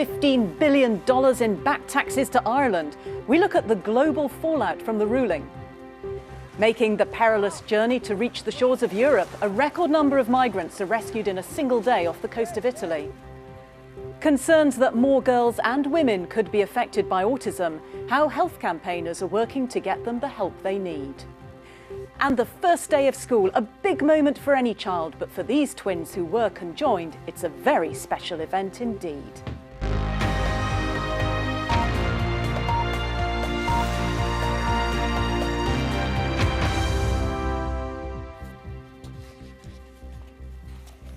$15 billion in back taxes to Ireland. We look at the global fallout from the ruling. Making the perilous journey to reach the shores of Europe, a record number of migrants are rescued in a single day off the coast of Italy. Concerns that more girls and women could be affected by autism, how health campaigners are working to get them the help they need. And the first day of school, a big moment for any child, but for these twins who were conjoined, it's a very special event indeed.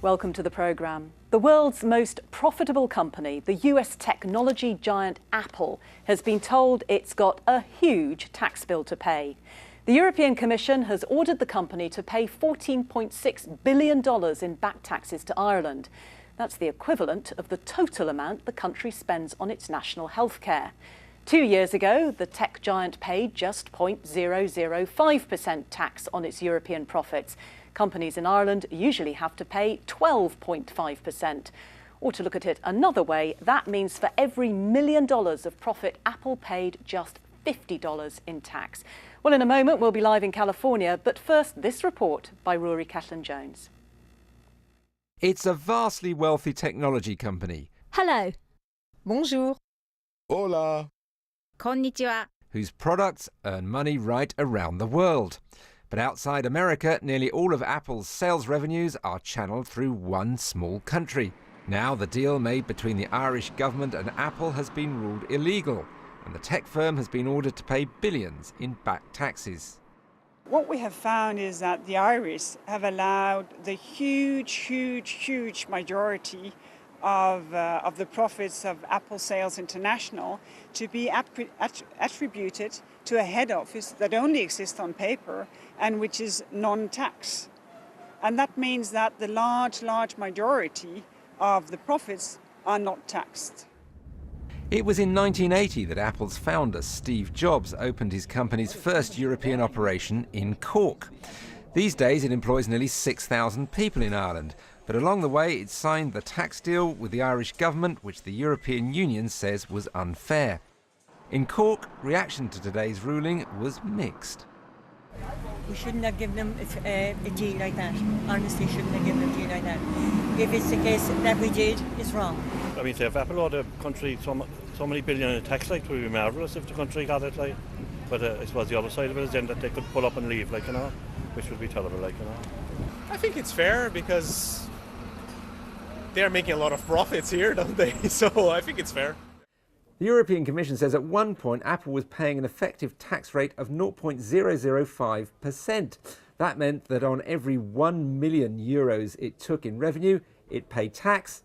Welcome to the programme. The world's most profitable company, the US technology giant Apple, has been told it's got a huge tax bill to pay. The European Commission has ordered the company to pay $14.6 billion in back taxes to Ireland. That's the equivalent of the total amount the country spends on its national health care. 2 years ago, the tech giant paid just 0.005% tax on its European profits. Companies in Ireland usually have to pay 12.5%. Or to look at it another way, that means for every $1 million of profit, Apple paid just $50 in tax. Well, in a moment, we'll be live in California, but first, this report by Rory Catlin-Jones. It's a vastly wealthy technology company. Hello. Bonjour. Hola. Konnichiwa. Whose products earn money right around the world. But outside America, nearly all of Apple's sales revenues are channeled through one small country. Now the deal made between the Irish government and Apple has been ruled illegal, and the tech firm has been ordered to pay billions in back taxes. What we have found is that the Irish have allowed the huge majority of the profits of Apple Sales International to be attributed to a head office that only exists on paper and which is non-tax. And that means that the large majority of the profits are not taxed. It was in 1980 that Apple's founder, Steve Jobs, opened his company's first European operation in Cork. These days it employs nearly 6,000 people in Ireland, but along the way it signed the tax deal with the Irish government, which the European Union says was unfair. In Cork, reaction to today's ruling was mixed. We shouldn't have given them a deal like that. Honestly, shouldn't have given them a deal like that. If it's the case that we did, it's wrong. I mean, if Apple owed the country so many billion in tax, like, it would be marvellous if the country got it, like. But I suppose the other side of it is then that they could pull up and leave, like, you know, which would be terrible, like, you know. I think it's fair because they're making a lot of profits here, don't they? So I think it's fair. The European Commission says at one point Apple was paying an effective tax rate of 0.005%. That meant that on every €1 million it took in revenue, it paid tax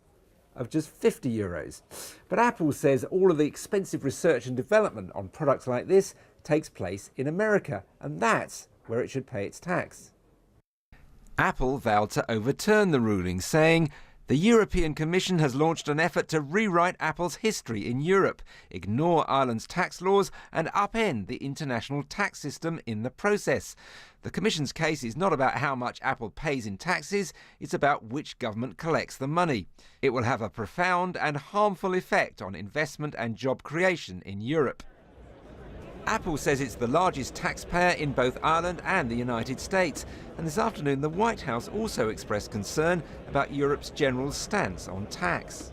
of just €50. But Apple says all of the expensive research and development on products like this takes place in America, and that's where it should pay its tax. Apple vowed to overturn the ruling, saying, "The European Commission has launched an effort to rewrite Apple's history in Europe, ignore Ireland's tax laws and upend the international tax system in the process. The Commission's case is not about how much Apple pays in taxes, it's about which government collects the money. It will have a profound and harmful effect on investment and job creation in Europe." Apple says it's the largest taxpayer in both Ireland and the United States. And this afternoon, the White House also expressed concern about Europe's general stance on tax.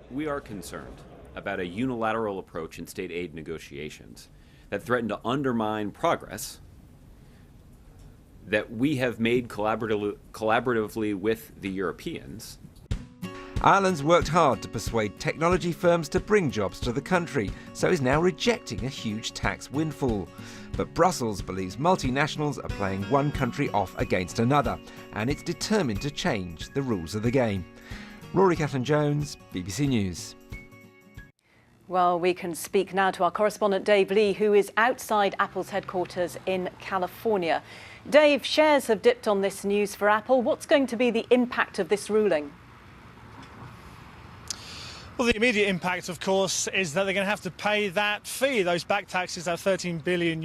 We are concerned about a unilateral approach in state aid negotiations that threaten to undermine progress that we have made collaboratively with the Europeans. Ireland's worked hard to persuade technology firms to bring jobs to the country, so is now rejecting a huge tax windfall. But Brussels believes multinationals are playing one country off against another, and it's determined to change the rules of the game. Rory Catlin-Jones, BBC News. Well, we can speak now to our correspondent Dave Lee, who is outside Apple's headquarters in California. Dave, shares have dipped on this news for Apple. What's going to be the impact of this ruling? Well, the immediate impact, of course, is that they're going to have to pay that fee, those back taxes, that €13 billion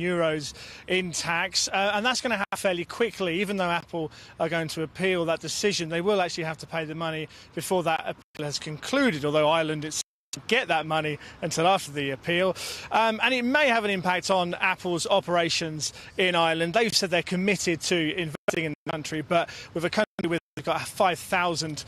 in tax. And that's going to happen fairly quickly. Even though Apple are going to appeal that decision, they will actually have to pay the money before that appeal has concluded, although Ireland itself get that money until after the appeal. And it may have an impact on Apple's operations in Ireland. They've said they're committed to investing in the country, but with a country with got 5,000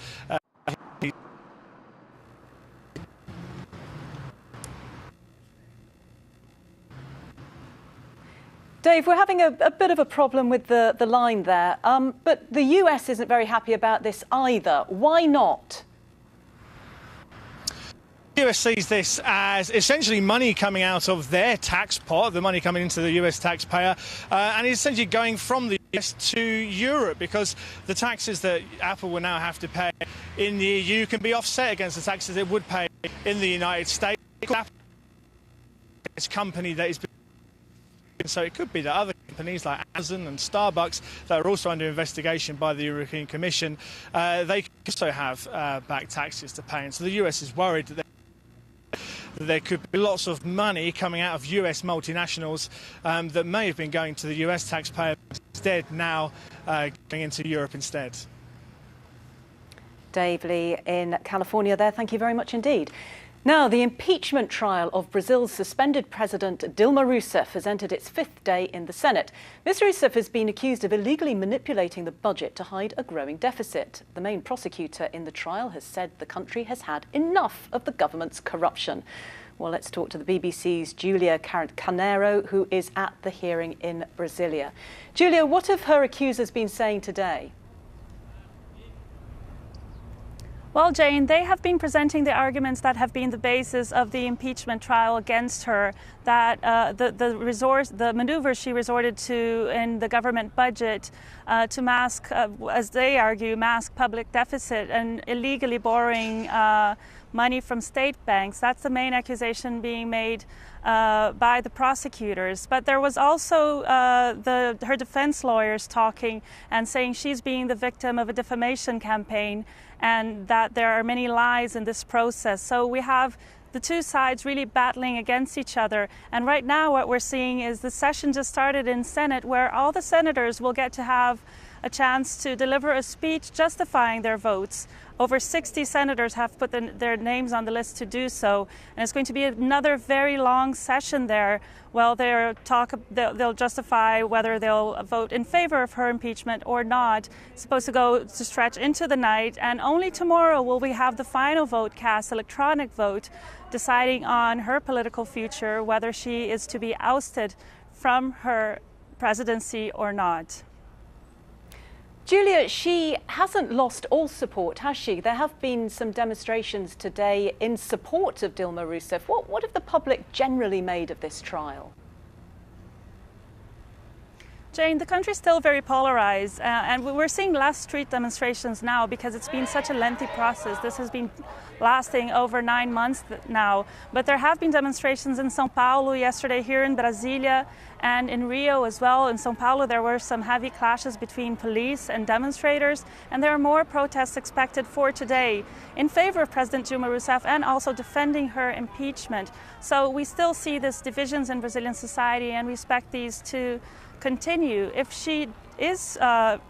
Dave, we're having a bit of a problem with the line there, but the US isn't very happy about this either. Why not? The US sees this as essentially money coming out of their tax pot, the money coming into the US taxpayer, and it's essentially going from the US to Europe, because the taxes that Apple will now have to pay in the EU can be offset against the taxes it would pay in the United States. It's a company that is. So it could be that other companies like Amazon and Starbucks that are also under investigation by the European Commission, they could also have back taxes to pay. And so the US is worried that there could be lots of money coming out of US multinationals that may have been going to the US taxpayer instead now going into Europe instead. Dave Lee in California there, thank you very much indeed. Now, the impeachment trial of Brazil's suspended president Dilma Rousseff has entered its 5th day in the Senate. Ms. Rousseff has been accused of illegally manipulating the budget to hide a growing deficit. The main prosecutor in the trial has said the country has had enough of the government's corruption. Well, let's talk to the BBC's Julia Carneiro, who is at the hearing in Brasilia. Julia, what have her accusers been saying today? Well, Jane, they have been presenting the arguments that have been the basis of the impeachment trial against her, that the maneuvers she resorted to in the government budget to mask, as they argue, mask public deficit and illegally borrowing money from state banks. That's the main accusation being made by the prosecutors. But there was also her defense lawyers talking and saying she's being the victim of a defamation campaign and that there are many lies in this process. So we have the two sides really battling against each other. And right now what we're seeing is the session just started in Senate, where all the senators will get to have a chance to deliver a speech justifying their votes. Over 60 senators have put their names on the list to do so. And it's going to be another very long session there. Well, they'll justify whether they'll vote in favor of her impeachment or not. It's supposed to stretch into the night. And only tomorrow will we have the final vote cast, electronic vote, deciding on her political future, whether she is to be ousted from her presidency or not. Julia, she hasn't lost all support, has she? There have been some demonstrations today in support of Dilma Rousseff. What have the public generally made of this trial? Jane, the country's still very polarized, and we're seeing less street demonstrations now because it's been such a lengthy process. This has been lasting over 9 months now. But there have been demonstrations in São Paulo yesterday, here in Brasilia, and in Rio as well. In São Paulo, there were some heavy clashes between police and demonstrators, and there are more protests expected for today in favor of President Dilma Rousseff and also defending her impeachment. So we still see these divisions in Brazilian society, and we expect these to continue. If she is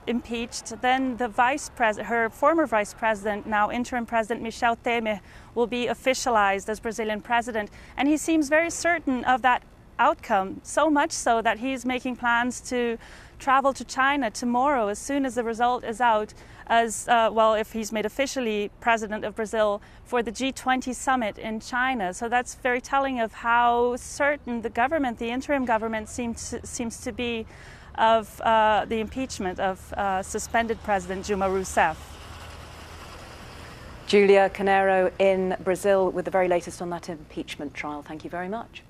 impeached, then her former vice president, now interim president Michel Temer, will be officialized as Brazilian president. And he seems very certain of that outcome, so much so that he's making plans to travel to China tomorrow as soon as the result is out, if he's made officially president of Brazil, for the G20 summit in China. So that's very telling of how certain the interim government seems to be of the impeachment of suspended President Dilma Rousseff. Julia Carneiro in Brazil with the very latest on that impeachment trial. Thank you very much.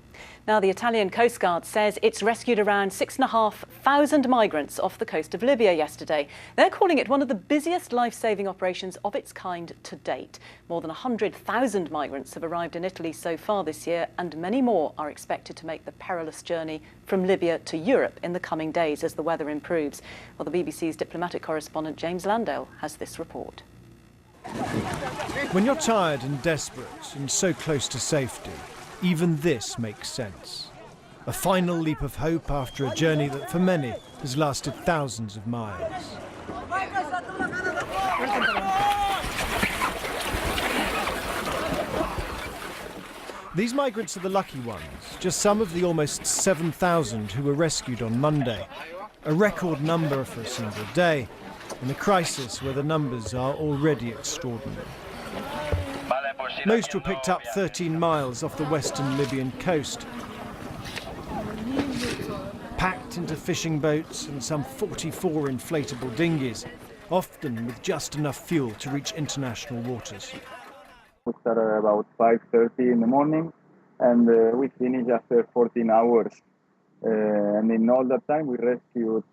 Now, the Italian Coast Guard says it's rescued around 6,500 migrants off the coast of Libya yesterday. They're calling it one of the busiest life-saving operations of its kind to date. More than 100,000 migrants have arrived in Italy so far this year, and many more are expected to make the perilous journey from Libya to Europe in the coming days as the weather improves. Well, the BBC's diplomatic correspondent James Landale has this report. When you're tired and desperate and so close to safety, even this makes sense. A final leap of hope after a journey that for many has lasted thousands of miles. These migrants are the lucky ones, just some of the almost 7,000 who were rescued on Monday. A record number for a single day, in a crisis where the numbers are already extraordinary. Most were picked up 13 miles off the western Libyan coast, packed into fishing boats and some 44 inflatable dinghies, often with just enough fuel to reach international waters. We started about 5:30 in the morning, and we finished after 14 hours. And in all that time, we rescued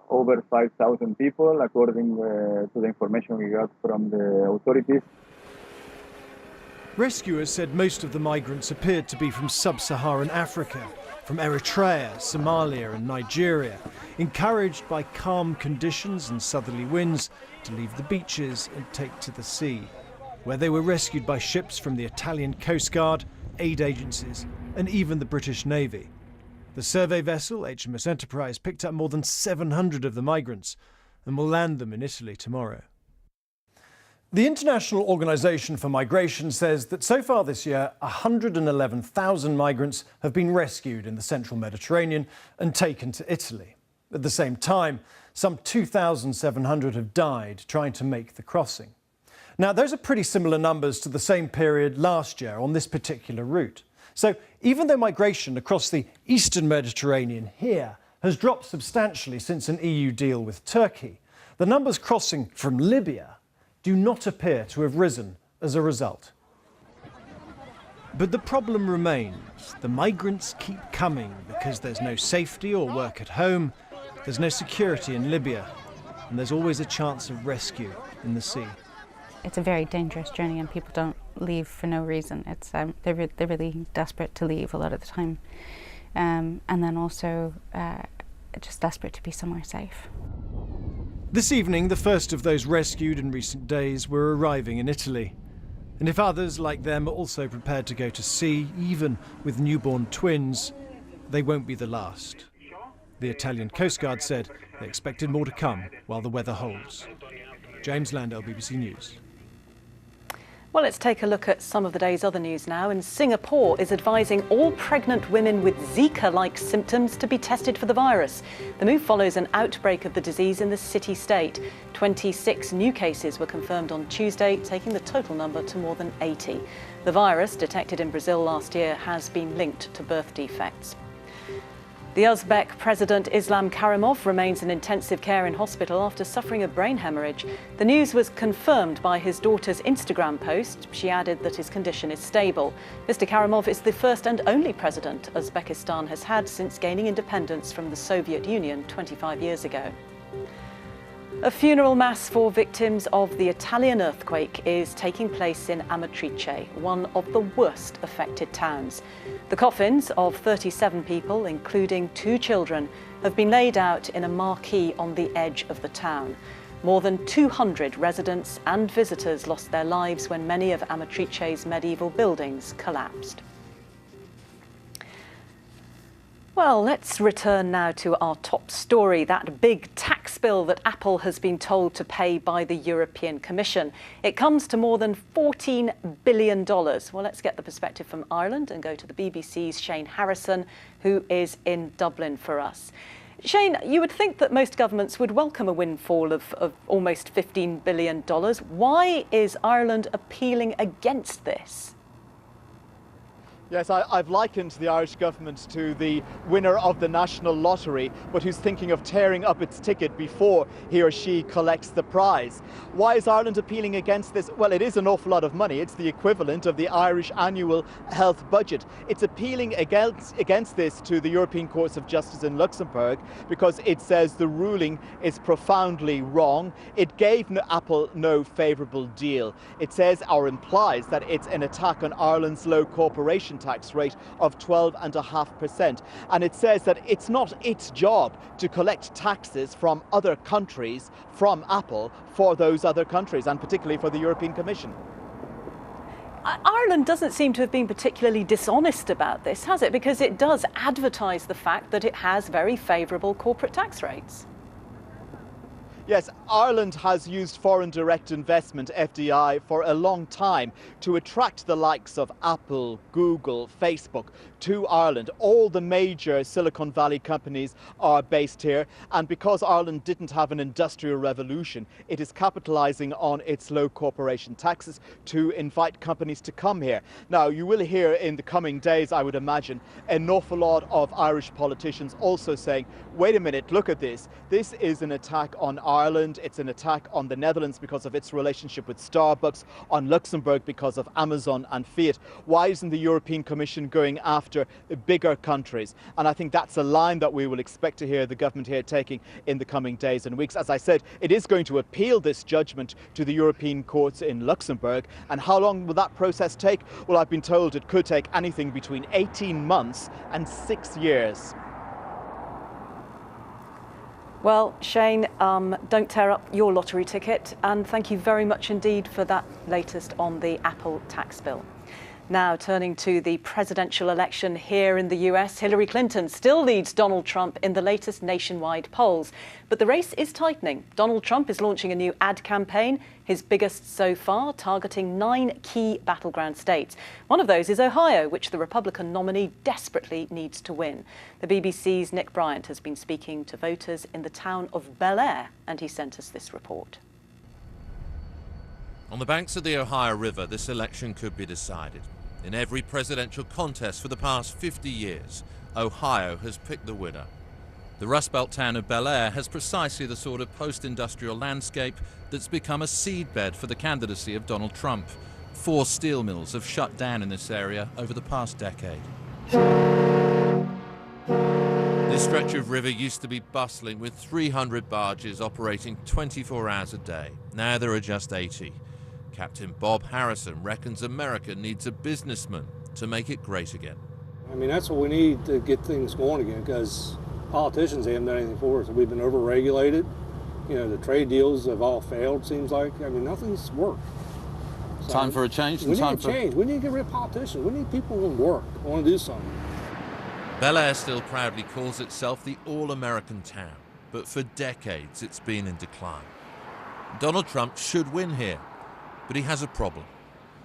over 5,000 people, according to the information we got from the authorities. Rescuers said most of the migrants appeared to be from sub-Saharan Africa, from Eritrea, Somalia and Nigeria, encouraged by calm conditions and southerly winds to leave the beaches and take to the sea, where they were rescued by ships from the Italian Coast Guard, aid agencies and even the British Navy. The survey vessel, HMS Enterprise, picked up more than 700 of the migrants and will land them in Italy tomorrow. The International Organization for Migration says that so far this year, 111,000 migrants have been rescued in the central Mediterranean and taken to Italy. At the same time, some 2,700 have died trying to make the crossing. Now, those are pretty similar numbers to the same period last year on this particular route. So even though migration across the eastern Mediterranean here has dropped substantially since an EU deal with Turkey, the numbers crossing from Libya do not appear to have risen as a result. But the problem remains. The migrants keep coming because there's no safety or work at home, there's no security in Libya, and there's always a chance of rescue in the sea. It's a very dangerous journey and people don't leave for no reason. It's they're really desperate to leave a lot of the time. And then also just desperate to be somewhere safe. This evening, the first of those rescued in recent days were arriving in Italy. And if others like them are also prepared to go to sea, even with newborn twins, they won't be the last. The Italian Coast Guard said they expected more to come while the weather holds. James Landell, BBC News. Well, let's take a look at some of the day's other news now. And Singapore is advising all pregnant women with Zika-like symptoms to be tested for the virus. The move follows an outbreak of the disease in the city-state. 26 new cases were confirmed on Tuesday, taking the total number to more than 80. The virus, detected in Brazil last year, has been linked to birth defects. The Uzbek President Islam Karimov remains in intensive care in hospital after suffering a brain hemorrhage. The news was confirmed by his daughter's Instagram post. She added that his condition is stable. Mr. Karimov is the first and only president Uzbekistan has had since gaining independence from the Soviet Union 25 years ago. A funeral mass for victims of the Italian earthquake is taking place in Amatrice, one of the worst affected towns. The coffins of 37 people, including 2 children, have been laid out in a marquee on the edge of the town. More than 200 residents and visitors lost their lives when many of Amatrice's medieval buildings collapsed. Well, let's return now to our top story, that big tax bill that Apple has been told to pay by the European Commission. It comes to more than $14 billion. Well, let's get the perspective from Ireland and go to the BBC's Shane Harrison, who is in Dublin for us. Shane, you would think that most governments would welcome a windfall of almost $15 billion. Why is Ireland appealing against this? Yes, I've likened the Irish government to the winner of the national lottery, but who's thinking of tearing up its ticket before he or she collects the prize. Why is Ireland appealing against this? Well, it is an awful lot of money. It's the equivalent of the Irish annual health budget. It's appealing against this to the European Court of Justice in Luxembourg because it says the ruling is profoundly wrong. It gave Apple no favourable deal. It says or implies that it's an attack on Ireland's low corporation tax rate of 12.5%. And it says that it's not its job to collect taxes from other countries, from Apple, for those other countries, and particularly for the European Commission. Ireland doesn't seem to have been particularly dishonest about this, has it? Because it does advertise the fact that it has very favourable corporate tax rates. Yes, Ireland has used foreign direct investment, FDI, for a long time to attract the likes of Apple, Google, Facebook to Ireland. All the major Silicon Valley companies are based here, and because Ireland didn't have an industrial revolution, it is capitalising on its low corporation taxes to invite companies to come here. Now, you will hear in the coming days, I would imagine, an awful lot of Irish politicians also saying, wait a minute, look at this. This is an attack on Ireland, it's an attack on the Netherlands because of its relationship with Starbucks, on Luxembourg because of Amazon and Fiat. Why isn't the European Commission going after bigger countries? And I think that's a line that we will expect to hear the government here taking in the coming days and weeks. As I said, it is going to appeal this judgment to the European courts in Luxembourg. And how long will that process take? Well, I've been told it could take anything between 18 months and 6 years. Well, Shane, don't tear up your lottery ticket, and thank you very much indeed for that latest on the Apple tax bill. Now, turning to the presidential election here in the US, Hillary Clinton still leads Donald Trump in the latest nationwide polls. But the race is tightening. Donald Trump is launching a new ad campaign, his biggest so far, targeting 9 key battleground states. One of those is Ohio, which the Republican nominee desperately needs to win. The BBC's Nick Bryant has been speaking to voters in the town of Bel Air, and he sent us this report. On the banks of the Ohio River, this election could be decided. In every presidential contest for the past 50 years, Ohio has picked the winner. The Rust Belt town of Bel Air has precisely the sort of post-industrial landscape that's become a seedbed for the candidacy of Donald Trump. 4 steel mills have shut down in this area over the past decade. This stretch of river used to be bustling with 300 barges operating 24 hours a day. Now there are just 80. Captain Bob Harrison reckons America needs a businessman to make it great again. I mean, that's what we need to get things going again, because politicians haven't done anything for us. We've been overregulated. You know, the trade deals have all failed, seems like. I mean, nothing's worked. So Time for a change? We need a change. We need to get rid of politicians. We need people who want to work, who want to do something. Bel Air still proudly calls itself the all-American town, but for decades it's been in decline. Donald Trump should win here, but he has a problem.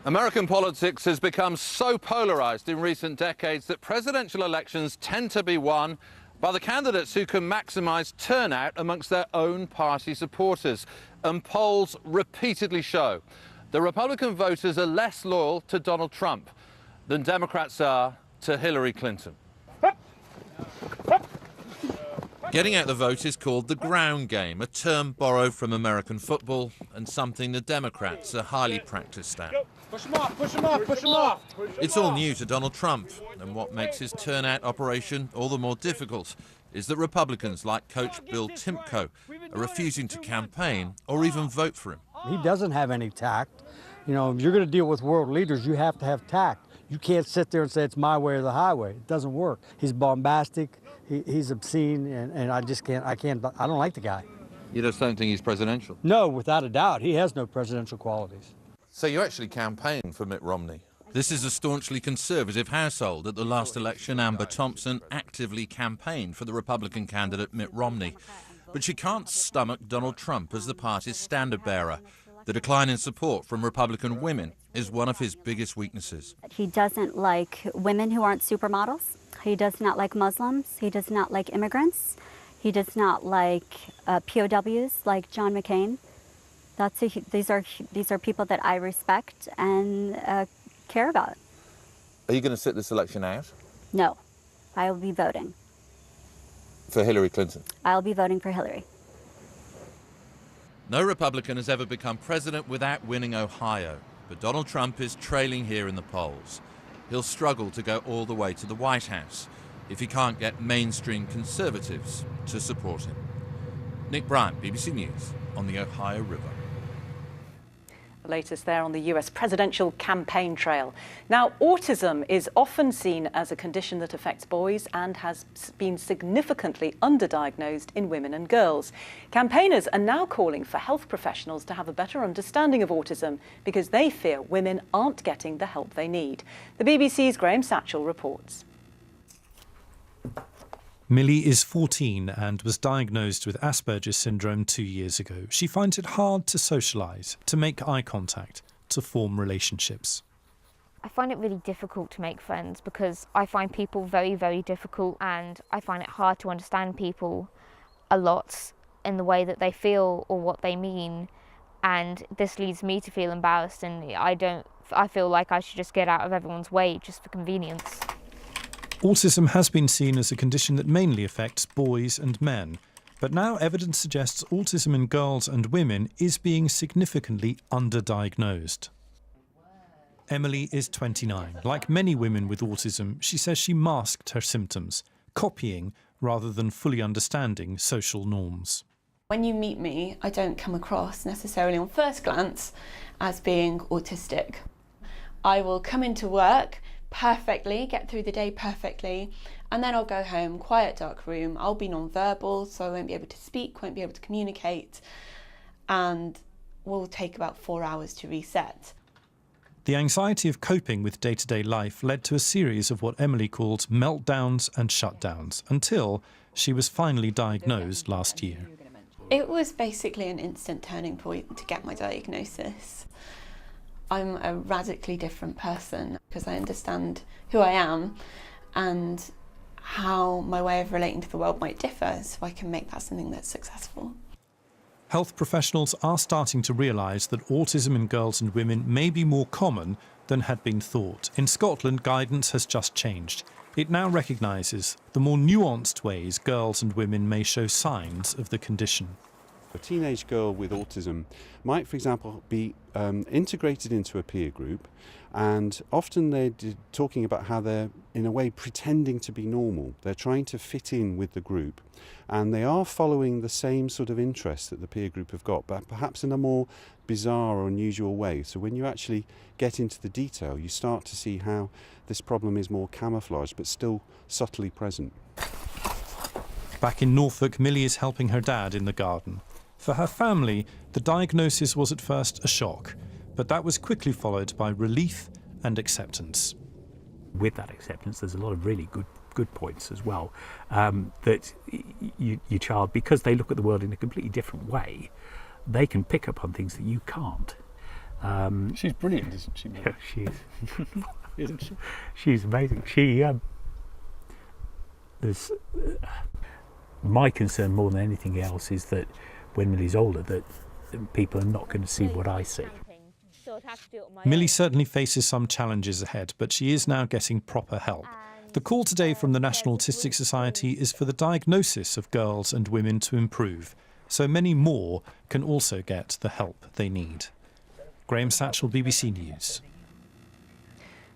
American politics has become so polarized in recent decades that presidential elections tend to be won by the candidates who can maximize turnout amongst their own party supporters. And polls repeatedly show the Republican voters are less loyal to Donald Trump than Democrats are to Hillary Clinton. Getting out the vote is called the ground game, a term borrowed from American football and something the Democrats are highly practiced at. Push him off, push him off, push him off. It's all new to Donald Trump, and what makes his turnout operation all the more difficult is that Republicans like Coach Bill Timko are refusing to campaign or even vote for him. He doesn't have any tact. You know, if you're going to deal with world leaders, you have to have tact. You can't sit there and say it's my way or the highway. It doesn't work. He's bombastic. He's obscene, and I just can't, I don't like the guy. You just don't think he's presidential? No, without a doubt. He has no presidential qualities. So you actually campaigned for Mitt Romney? This is a staunchly conservative household. At the last election, Amber Thompson actively campaigned for the Republican candidate Mitt Romney. But she can't stomach Donald Trump as the party's standard-bearer. The decline in support from Republican women is one of his biggest weaknesses. He doesn't like women who aren't supermodels. He does not like Muslims. He does not like immigrants. He does not like POWs like John McCain. These are people that I respect and care about. Are you going to sit this election out? No, I will be voting. For Hillary Clinton? I'll be voting for Hillary. No Republican has ever become president without winning Ohio, but Donald Trump is trailing here in the polls. He'll struggle to go all the way to the White House if he can't get mainstream conservatives to support him. Nick Bryant, BBC News, on the Ohio River. The latest there on the US presidential campaign trail. Now, autism is often seen as a condition that affects boys and has been significantly underdiagnosed in women and girls. Campaigners are now calling for health professionals to have a better understanding of autism because they fear women aren't getting the help they need. The BBC's Graham Satchell reports. Millie is 14 and was diagnosed with Asperger's syndrome 2 years ago. She finds it hard to socialise, to make eye contact, to form relationships. I find it really difficult to make friends because I find people very, very difficult, and I find it hard to understand people a lot in the way that they feel or what they mean, and this leads me to feel embarrassed, and I feel like I should just get out of everyone's way just for convenience. Autism has been seen as a condition that mainly affects boys and men, but now evidence suggests autism in girls and women is being significantly underdiagnosed. Emily is 29. Like many women with autism, she says she masked her symptoms, copying rather than fully understanding social norms. When you meet me, I don't come across necessarily on first glance as being autistic. I will come into work perfectly, get through the day perfectly, and then I'll go home, quiet, dark room. I'll be non-verbal, so I won't be able to speak, won't be able to communicate, and will take about 4 hours to reset. The anxiety of coping with day-to-day life led to a series of what Emily called meltdowns and shutdowns, until she was finally diagnosed last year. It was basically an instant turning point to get my diagnosis. I'm a radically different person because I understand who I am and how my way of relating to the world might differ, so I can make that something that's successful. Health professionals are starting to realise that autism in girls and women may be more common than had been thought. In Scotland, guidance has just changed. It now recognises the more nuanced ways girls and women may show signs of the condition. A teenage girl with autism might, for example, be integrated into a peer group, and often they're talking about how they're, in a way, pretending to be normal. They're trying to fit in with the group, and they are following the same sort of interests that the peer group have got, but perhaps in a more bizarre or unusual way. So when you actually get into the detail, you start to see how this problem is more camouflaged, but still subtly present. Back in Norfolk, Millie is helping her dad in the garden. For her family, the diagnosis was at first a shock, but that was quickly followed by relief and acceptance. With that acceptance, there's a lot of really good points as well, that your child, because they look at the world in a completely different way, they can pick up on things that you can't. She's brilliant, isn't she? Yeah, she is. Isn't she? She's amazing. There's my concern more than anything else is that when Millie's older, that people are not going to see what I see. Millie certainly faces some challenges ahead, but she is now getting proper help. The call today from the National Autistic Society is for the diagnosis of girls and women to improve, so many more can also get the help they need. Graham Satchell, BBC News.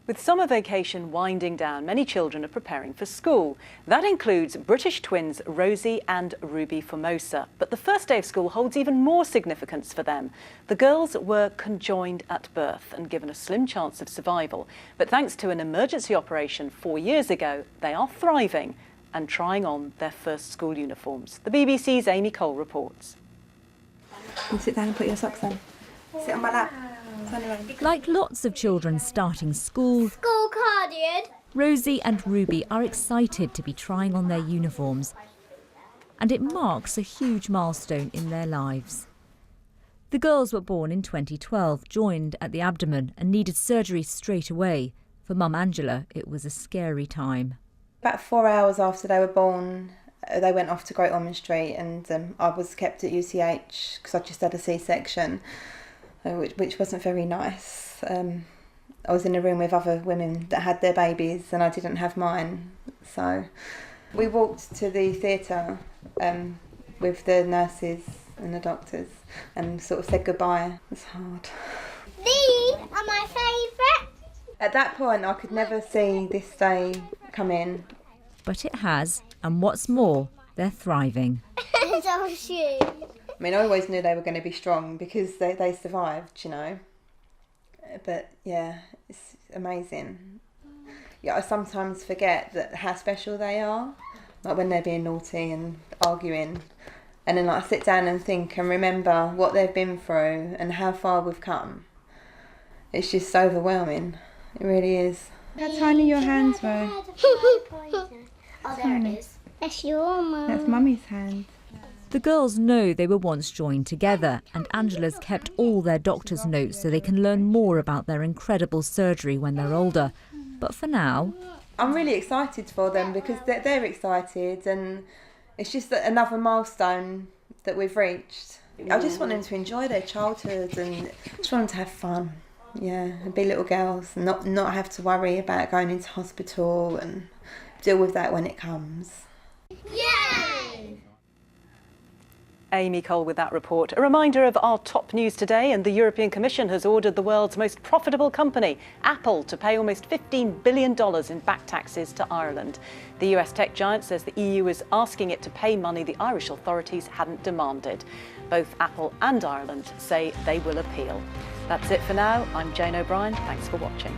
With summer vacation winding down, many children are preparing for school. That includes British twins Rosie and Ruby Formosa. But the first day of school holds even more significance for them. The girls were conjoined at birth and given a slim chance of survival. But thanks to an emergency operation 4 years ago, they are thriving and trying on their first school uniforms. The BBC's Amy Cole reports. You sit down and put your socks on. Sit on my lap. Like lots of children starting school, Rosie and Ruby are excited to be trying on their uniforms, and it marks a huge milestone in their lives. The girls were born in 2012, joined at the abdomen and needed surgery straight away. For Mum Angela, it was a scary time. About 4 hours after they were born, they went off to Great Ormond Street, and I was kept at UCH because I just had a C-section. Which wasn't very nice. I was in a room with other women that had their babies and I didn't have mine. So we walked to the theatre with the nurses and the doctors and sort of said goodbye. It was hard. These are my favourite. At that point I could never see this day come in. But it has, and what's more, they're thriving. So cute. I mean, I always knew they were going to be strong because they survived, you know. But yeah, it's amazing. Yeah, I sometimes forget that how special they are, like when they're being naughty and arguing, and then like I sit down and think and remember what they've been through and how far we've come. It's just overwhelming. It really is. How tiny your hands were. Oh, there it is. That's your mum. That's Mummy's hand. The girls know they were once joined together, and Angela's kept all their doctor's notes so they can learn more about their incredible surgery when they're older. But for now, I'm really excited for them because they're excited, and it's just another milestone that we've reached. I just want them to enjoy their childhood and just want them to have fun. Yeah, and be little girls and not have to worry about going into hospital and deal with that when it comes. Yay! Amy Cole with that report. A reminder of our top news today, and the European Commission has ordered the world's most profitable company, Apple, to pay almost $15 billion in back taxes to Ireland. The US tech giant says the EU is asking it to pay money the Irish authorities hadn't demanded. Both Apple and Ireland say they will appeal. That's it for now. I'm Jane O'Brien. Thanks for watching.